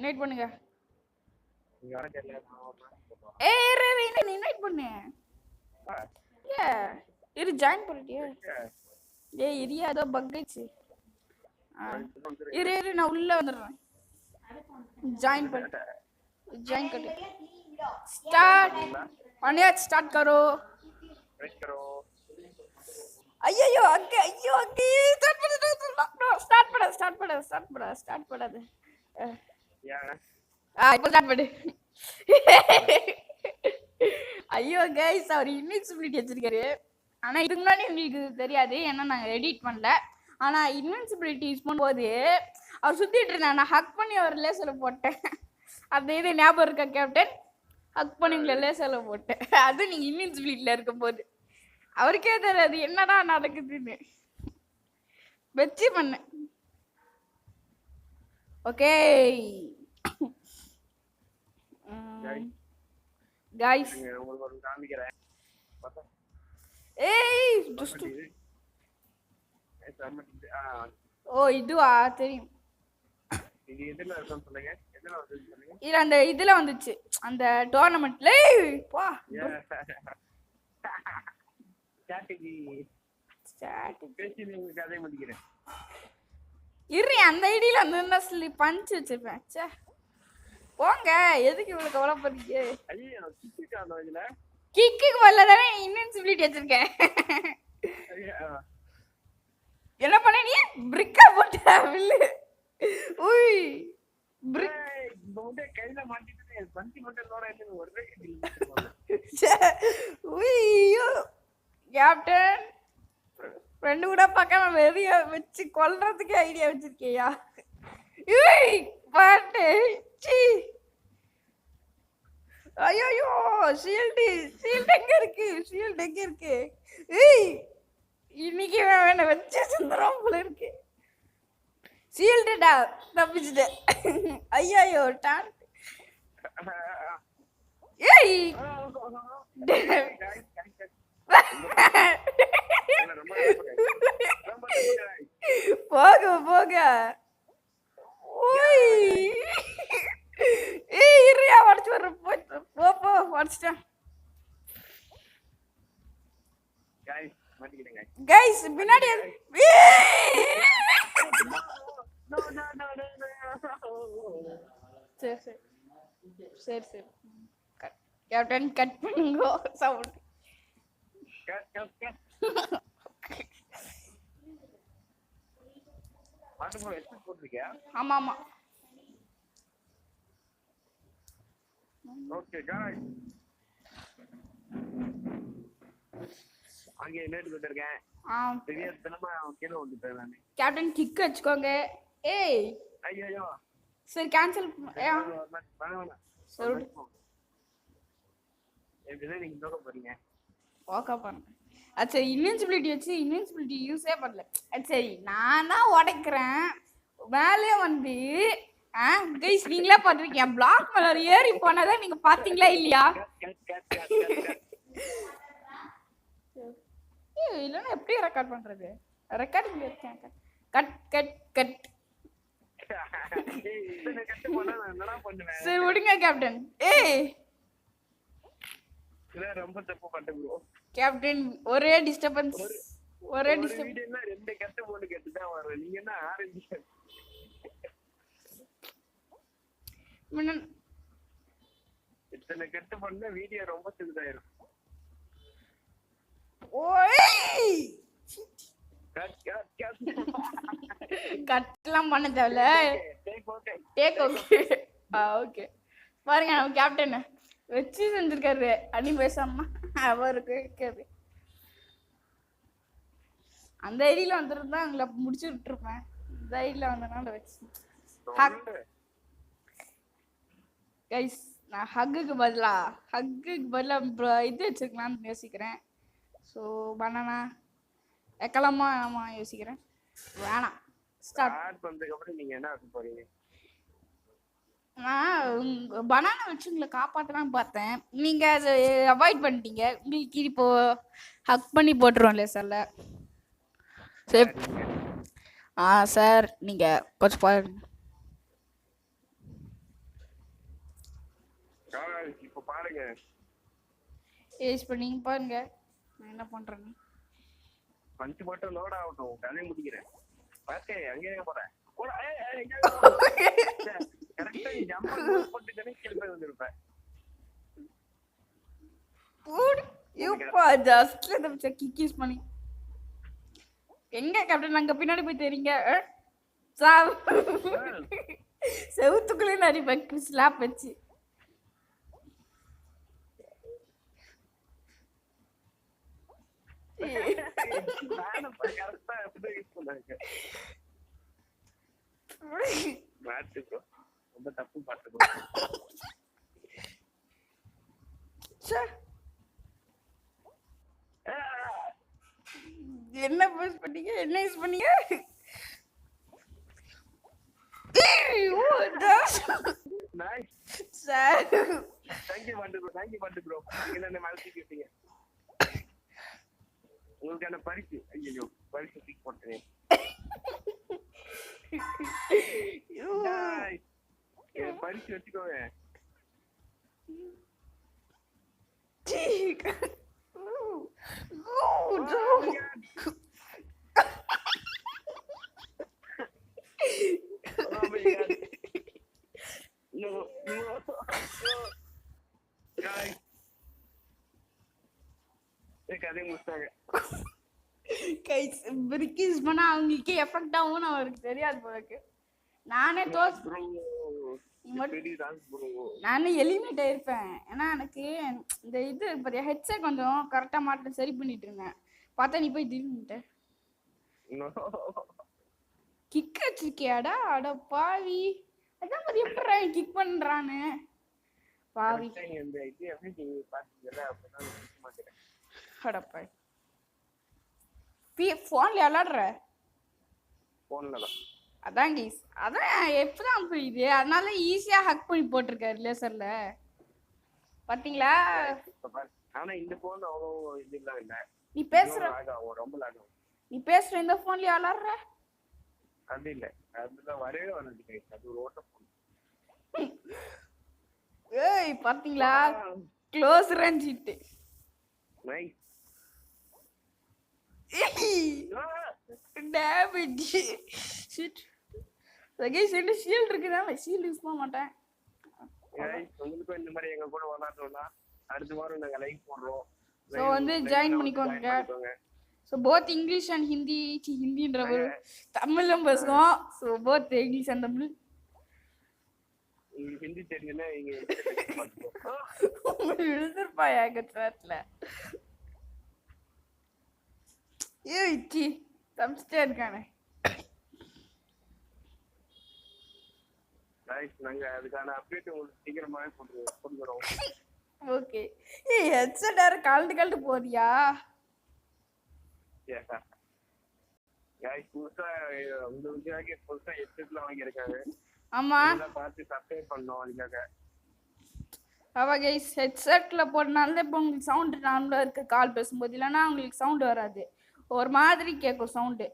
Invite பண்ணுங்க. நீங்க வர தெரியல ஏய் நீ இன்வைட் பண்ணு. ஏ இரு ஜாயின் பண்ணிட்டியா? ஏய் இரியா ஏதோ பக்கிச்சு. இரு நான் உள்ள வந்துடுறேன். ஜாயின் பண்ணு. ஜாயின் कर स्टार्ट पनिया स्टार्ट करो ஐயோ அங்க ஸ்டார்ட் பண்ணாது இப்போ ஸ்டார்ட் பண்ணு. ஐயோ கைஸ் அவர் இன்வின்சிபிலிட்டி வச்சிருக்காரு. ஆனா இதுக்கு முன்னாடி உங்களுக்கு தெரியாது, ஏன்னா நாங்க எடிட் பண்ணல. ஆனா இன்வின்சிபிலிட்டி யூஸ் பண்ணும்போது அவர் சுத்திட்டு இருந்தா, நான் ஹக் பண்ணி அவர் லேசர்ல போட்டேன். அந்த இது ஞாபகம் இருக்கா கேப்டன்? ஹக் பண்ணி உங்களை லேசர்ல போட்டேன். அது நீங்க இன்வின்சிபிலிட்டில இருக்கும் போது அவருக்கே தெரியாது என்னடா நடக்குதுன்னு வச்சு பண்ண. ஓகே गाइस உங்களுக்கு காமிக்கிறேன். ஏய் ஜஸ்ட் ஓ இதுவா தெரியும். இது எதுல இருக்குன்னு சொல்லுங்க. எதுல வந்துச்சு சொல்லுங்க. இல்ல அந்த இதுல வந்துச்சு அந்த டோர்னமென்ட்ல. பா ஸ்ட்ராட்டஜி பேசி நீங்க கதை முடிக்கிறேன். இரு அந்த ஐடியில அந்த சொல்லி பஞ்ச் வச்சிருப்பேன். ச்சே போங்க, எதுக்கு இவ்வளவு கவலைப்படுறீங்க? ஐயோ கிக்கு அந்த இதுல கிக்குக்கு வரல தானே இன்வின்சிபிலிட்டி வச்சிருக்கேன். என்ன பண்ண நீ? பிரிக்கா போட்ட வில்லு. உய் பிரிக் போடே கையில மாட்டிட்டு பஞ்சி மட்டும் லோட இல்ல ஒரே கில். உய்யோ கேப்டன் ஃப்ரெண்ட் கூட பார்க்காம வெறிய வச்சு கொல்றதுக்கு ஐடியா வச்சிருக்கியா? ஏய் பாட்டு சி ஐயோ ஷீல்ட் எங்க இருக்கு? ஏய் இன்னைக்கு வேணா வச்சு சுந்தரம் போல இருக்கு. ஷீல்டா தப்பிச்சிட்டேன். ஐயோ டான் ஏய் போக ஏய் இரியா வர்ச்சு வர போ வர்ச்சுட்டேன். गाइस பின்னாடி சரி கேப்டன் கட் பண்ணுங்க சவுண்ட். ஆமா ஓகே गाइस அங்கே நேட் விட்டுருக்கேன். பெரிய தினமா கீழ வந்துட்டேன் நானு. கேப்டன் கிக் வச்சுக்கோங்க. ஏய் ஐயோ சரி கேன்சல் வேணாம் சரி எப்படிதான் நீங்க நோக்க போறீங்க? ஓகே பண்ண அது சரி. இன்வின்சிபிலிட்டி வச்சு இன்வின்சிபிலிட்டி யூஸே பண்ணல. அது சரி நான் தான் உடைக்கிறேன் மேலே வந்து. கைஸ் நீங்களே பார்த்துருக்கீங்க பிளாக் மேல ஏறி போனதை நீங்க பாத்தீங்களா இல்லையா? இல்லைன்னா எப்படி ரெக்கார்ட் பண்றது? ரெக்கார்டிங் இருக்கேன். கட் சரி விடுங்க கேப்டன். ஏய் ரொம்ப தப்பு பண்ணுங்க கேப்டன். ஒரே டிஸ்டர்பன்ஸ் வீடியோல ரெண்டு கட்ட போட்டு கெட்டு தான் வரும். நீங்க என்ன ஆரம்பிச்சீங்க? இத்தனை கெட்டு பண்ணா வீடியோ ரொம்ப சின்னதாயிரும். ஓய் கட்லாம் பண்ண தேவல. டேக் ஓகே ஓகே பாருங்க நம்ம கேப்டன் வச்சு செஞ்சிருக்காரு. அடி பேசாம அவருக்கு கேது அந்த ஐடியில வந்துருந்தா உங்களை முடிச்சு விட்டுருப்பேன். இந்த ஐடியில வந்தனால வச்சு கைஸ் நான் ஹக்குக்கு பதிலா இது வச்சிருக்கலாம்னு யோசிக்கிறேன். ஸோ பனானா வைக்கலாமா வேணாமா யோசிக்கிறேன். வேணாம் ஸ்டார்ட் பண்றதுக்கு அப்புறம் நீங்க என்ன ஆக்க போறீங்க? நான் பனானா வச்சு உங்களை காப்பாற்றலாம் பார்த்தேன். நீங்க அதை அவாய்ட் பண்ணிட்டீங்க. உங்களுக்கு இப்போ ஹக் பண்ணி போட்டுருவோம்ல சார்ல. சரி சார் நீங்க கொஞ்சம் பாருங்க. இப்ப பாருங்க. இப்ப நீங்க பாருங்க நான் என்ன பண்றேன்னு. பஞ்சு மட்டும் லோட் ஆகட்டும், கதையை முடிக்கிறேன். பாத்தே அங்கேயே போறேன். கரெக்டா ஜம்பல் போட்டுட்டே கீழே வந்திருப்பேன். இப்ப ஜஸ்ட்ல தப்பிச்ச கிஸ் பண்ணி எங்க கேப்டன் அங்க பின்னாடி போய் தெரியுங்க. செவுத்துக்குள்ளே நிறைய ஸ்லாப் வச்சு ரொம்ப தப்பு பாட்டு. என்ன யூஸ் பண்ணீங்க, என்ன யூஸ் பண்ணீங்க? உங்களுக்கான பரிசு. ஐயோ பரிசு தூக்கி போட்டேன். பரிசு வச்சுக்கோங்க. கதை முடிச்சாங்க. பிரிக்கிஸ் பண்ணா அவங்களுக்கு எஃபெக்ட் ஆகும்னு அவருக்கு தெரியாது போலக்கு. நானே நானே எலிமினேட் ஆயிருப்பேன். ஏன்னா எனக்கு இந்த இது பெரிய ஹெட்செட் கொஞ்சம் கரெக்டா மாட்ட சரி பண்ணிட்டு இருந்தேன். பார்த்தா நீ போய் திடீர்னுட்ட கிக் வச்சிருக்கியாடா. அட பாவி, அதான் மாதிரி எப்படி கிக் பண்றான்னு பாவி. அடப்பா போன்ல விளாடுற அதான் கீஸ், அதான் எப்பதான் புரியுது. அதனால ஈஸியா ஹக் பண்ணி போட்டிருக்காரு லேசர்ல பாத்தீங்களா. ஆனா இந்த போன் அவ்வளவு இது இல்ல. நீ பேசுற ரொம்ப லாகம். நீ பேசுற இந்த போன்ல விளாடுற அது இல்ல, அதுதான் வரவே வராது. அது ஒரு ஓட்ட போன். ஏய் பாத்தீங்களா, close range hit. Nice damage shit. Sakesh என்ன ஷீல்ட் இருக்குதா? ஷீல்ட் யூஸ் பண்ண மாட்டேன். உங்களுக்கு இந்த மாதிரி எங்க கூட விளையாடணும்னா அடுத்த வாரம் நாங்க லைவ் போடுறோம். சோ வந்து ஜாயின் பண்ணிக்கோங்க. So both English and Hindi. ஹிந்தின்ற தமிழும் பேசுவோம். So both English and Tamil. உங்களுக்கு ஹிந்தி தெரியும்னா நீங்க எழுதுறப்பாயா எங்க சாட்ல. ஏய் சி தம்ஸ்டே இருக்கானே. ரைட், நாங்க அதுக்கான அப்டேட் உங்களுக்கு சீக்கிரமாவே கொடுக்குறோம். ஓகே. ஏய் ஹெட்செட் யார கழண்டு போறியா? ஏசா गाइस புதுசா உங்களுக்கு புதுசா ஹெட்செட்லாம் வாங்கி இருக்காங்க. ஆமா, இதெல்லாம் பார்த்து சப்ஸ்கிரைப் பண்ணனும் அதுக்காக. ஆமா गाइस, ஹெட்செட்ல போடுறனால இப்போ உங்களுக்கு சவுண்ட் நார்மலா இருக்கு கால் பேசும்போது. இல்லனா உங்களுக்கு சவுண்ட் வராது, ஒரு மாதிரி கேட்கும் சவுண்ட்.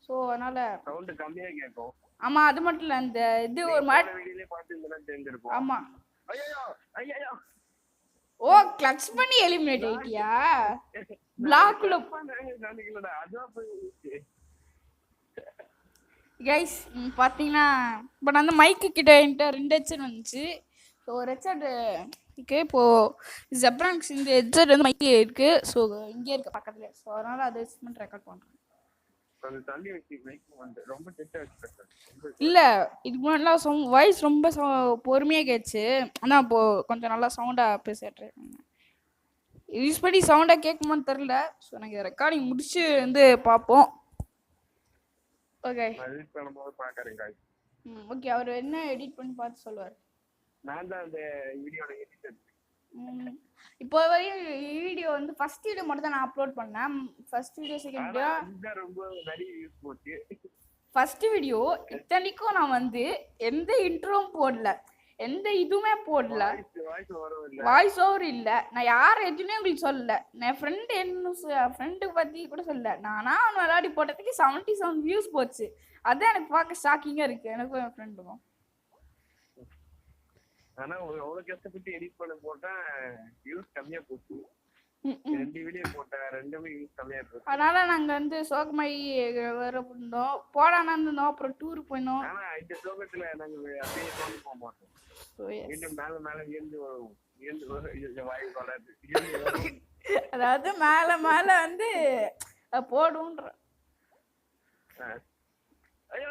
சோ அதனால சவுண்ட் கம்மியா கேட்கும். ஆமா, அது மட்டும் இல்ல இந்த இது ஒரு மாதிரி வீடியோல பாத்தீங்கன்னா தெரிஞ்சிருக்கும். ஆமா. ஐயோ ஐயோ, ஓ கிளட்ச் பண்ணி எலிமினேட் ஆயிட்டியா? பிளாக்ல நானிங்களடா அதான் போய் गाइस பாத்தீங்கன்னா இப்போ நான் அந்த மைக்கு கிட்ட என்கிட்ட 2 ஹெட்செட் வந்துச்சு. ஸோ ஒரு ஹெட்செட் இருக்கு. இப்போ ஜெப்ராங்ஸ் இந்த ஹெட்செட் வந்து மைக்கு இருக்கு. ஸோ இங்கே இருக்கு பக்கத்துல. ஸோ அதனால அதை யூஸ் பண்ணி ரெக்கார்ட் பண்றேன். அது தள்ளி வச்சு மைக் வந்து ரொம்ப கிட்ட வச்சு இல்ல, இதுக்கு முன்னாடி வாய்ஸ் ரொம்ப பொறுமையா கேட்ச்சு. ஆனா இப்போ கொஞ்சம் நல்லா சவுண்டா பேசிட்டு யூஸ் பண்ணி சவுண்டா கேட்குமான்னு தெரியல. ஸோ எனக்கு ரெக்கார்டிங் முடிச்சு வந்து பார்ப்போம். ஓகே, எடிட் பண்ணும்போது பார்க்கறேன் गाइस. ஓகே, அவர் என்ன எடிட் பண்ணி பார்த்து சொல்வார். நான் தான் அந்த வீடியோட எடிட்டர். இப்போ வரையும் வீடியோ வந்து ஃபர்ஸ்ட் வீடியோ மட்டும் தான் நான் அப்லோட் பண்ணேன். ஃபர்ஸ்ட் வீடியோ, செகண்ட் வீடியோ, இது ரொம்ப நிறைய வியூஸ் போச்சு. ஃபர்ஸ்ட் வீடியோ இத்தனைக்கும் நான் வந்து எந்த இன்ட்ரோவும் போடல, எந்த இதுவுமே போடல, வாய்ஸ் ஓவர் இல்ல. நான் யார் எதுவுமே உங்களுக்கு சொல்லல. நான் ஃப்ரெண்டு பத்தி கூட சொல்லல. நானா அவன் விளையாடி போட்டதுக்கு 77 வியூஸ் போச்சு. அதான் எனக்கு பார்க்க ஷாக்கிங்கா இருக்கு, எனக்கும் என் ஃப்ரெண்டுக்கும். ஆனா அவ்வளவு கஷ்டப்பட்டு எடிட் பண்ண போட்டா வியூஸ் கம்மியா போச்சு. 2 வீடியோ போட்டேன், 2மே வியூஸ் கம்மியா போச்சு. அதனால நாங்க வந்து சோகமாயி வர இருந்தோம், போடான்னு இருந்தோம். அப்புறம் டூர் போயினோம். ஆனா இந்த சோகத்துல நாங்க அப்படியே தோண்டி போக மாட்டோம். மீண்டும் மேல மேல இருந்து வரும், வாயு வராது. அதாவது மேல மேல வந்து போடுன்ற. ஐயோ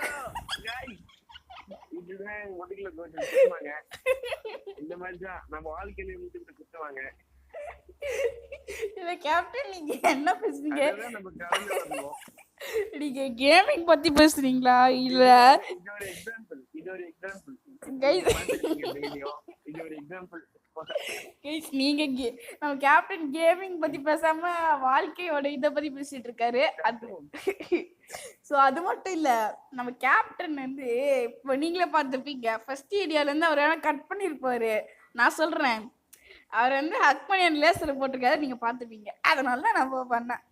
இதுதான் ஒதுக்கல குத்துவாங்க. இந்த மாதிரிதான் நம்ம வாழ்க்கையில இருந்து குத்துவாங்க. இல்ல கேப்டன், நீங்க என்ன பேசுறீங்க? நம்ம கலந்து வருவோம். நீங்க கேமிங் பத்தி பேசுறீங்களா இல்ல? இது ஒரு எக்ஸாம்பிள். கைஸ், நீங்க நம்ம கேப்டன் கேமிங் பத்தி பேசாம வாழ்க்கையோட இத பத்தி பேசிட்டு இருக்காரு. அது சோ அது மட்டும் இல்ல, நம்ம கேப்டன் வந்து இப்போ நீங்களே பார்த்துப்பீங்க, ஃபர்ஸ்ட் ஏரியால இருந்து அவர் கட் பண்ணிருப்பாரு. நான் சொல்றேன், அவர் வந்து ஹக் பண்ணி லேசர் போட்டிருக்காரு, நீங்க பார்த்துப்பீங்க. அதனால தான் நான் பண்ணேன்.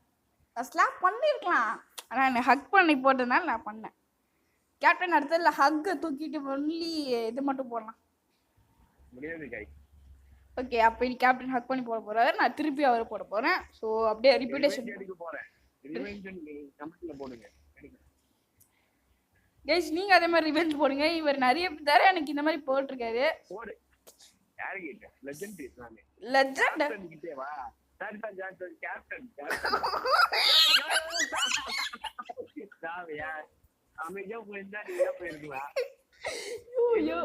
ஃபர்ஸ்ட்லாம் பண்ணிருக்கலாம், ஆனா என்ன ஹக் பண்ணி போட்டதுனால நான் பண்ணேன். கேப்டன் அடுத்ததுல ஹக்கை தூக்கிட்டு ஒன்லி இது மட்டும் போடலாம். முடியாது கை. ஓகே, அப்போ இனி கேப்டன் ஹக் பண்ணி போட போறாரு, நான் திருப்பி அவரை போட போறேன். ஸோ அப்படியே ரிப்பீட்டேஷன் எடுக்க போறேன். கமெண்ட்ல போடுங்க. கைஸ், நீங்க அதே மாதிரி ரிவெஞ்ச் போடுங்க. இவர் நிறைய தர எனக்கு இந்த மாதிரி போட்டிருக்காரு. போடு. யாரு கேட்ட? லெஜெண்ட் நானே. லெஜெண்ட் கிட்டே வா. Captain captain. சாவியா அமைதியா போயிருந்தா நீங்க போயிருக்கலாம். ஐயோ